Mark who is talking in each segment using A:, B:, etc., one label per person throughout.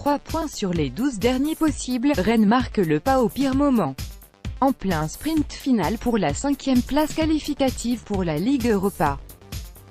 A: 3 points sur les 12 derniers possibles, Rennes marque le pas au pire moment. En plein sprint final pour la 5e place qualificative pour la Ligue Europa.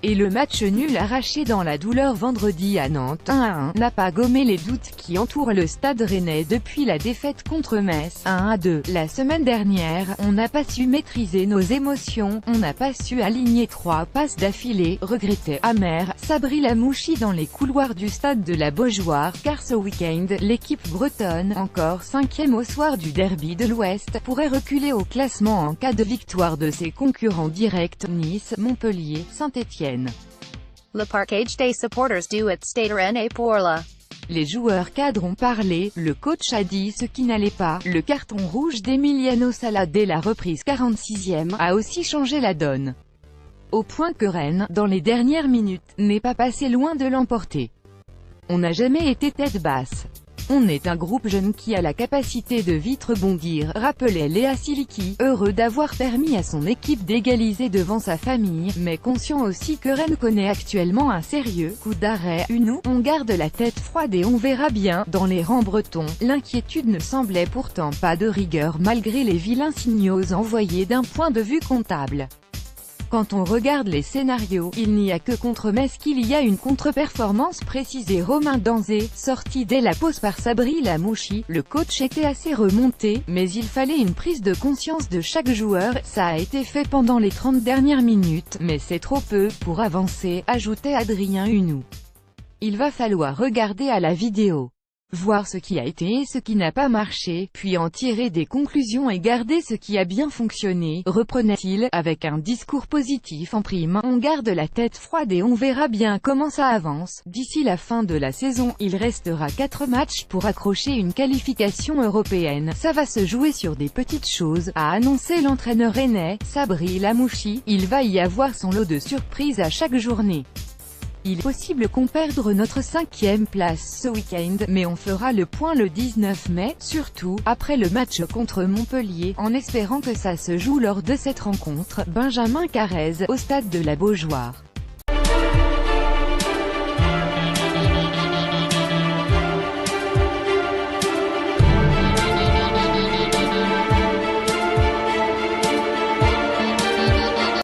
A: Et le match nul arraché dans la douleur vendredi à Nantes 1-1 n'a pas gommé les doutes qui entourent le stade rennais depuis la défaite contre Metz 1-2. La semaine dernière, on n'a pas su maîtriser nos émotions, on n'a pas su aligner 3 passes d'affilée, regrettait amer Sabri Lamouchi dans les couloirs du stade de la Beaujoire, car ce week-end, l'équipe bretonne, encore 5e au soir du derby de l'Ouest, pourrait reculer au classement en cas de victoire de ses concurrents directs, Nice, Montpellier, Saint-Étienne.
B: Le Parcage des supporters du Stade Rennais pour la.
A: Les joueurs cadres ont parlé, le coach a dit ce qui n'allait pas, le carton rouge d'Emiliano Sala dès la reprise 46e, a aussi changé la donne. Au point que Rennes, dans les dernières minutes, n'est pas passé loin de l'emporter. On n'a jamais été tête basse. On est un groupe jeune qui a la capacité de vite rebondir, rappelait Léa Siliki, heureux d'avoir permis à son équipe d'égaliser devant sa famille, mais conscient aussi que Rennes connaît actuellement un sérieux coup d'arrêt. On garde la tête froide et on verra bien. Dans les rangs bretons, l'inquiétude ne semblait pourtant pas de rigueur malgré les vilains signaux envoyés d'un point de vue comptable. Quand on regarde les scénarios, il n'y a que contre Metz qu'il y a une contre-performance, précisait Romain Danzé, sorti dès la pause par Sabri Lamouchi. Le coach était assez remonté, mais il fallait une prise de conscience de chaque joueur, ça a été fait pendant les 30 dernières minutes, mais c'est trop peu pour avancer, ajoutait Adrien Hunou. Il va falloir regarder à la vidéo. Voir ce qui a été et ce qui n'a pas marché, puis en tirer des conclusions et garder ce qui a bien fonctionné, reprenait-il, avec un discours positif en prime. On garde la tête froide et on verra bien comment ça avance. D'ici la fin de la saison, il restera 4 matchs pour accrocher une qualification européenne. Ça va se jouer sur des petites choses, a annoncé l'entraîneur rennais, Sabri Lamouchi. Il va y avoir son lot de surprises à chaque journée. Il est possible qu'on perde notre 5e place ce week-end, mais on fera le point le 19 mai, surtout, après le match contre Montpellier, en espérant que ça se joue lors de cette rencontre. Benjamin Carrez, au stade de la Beaujoire.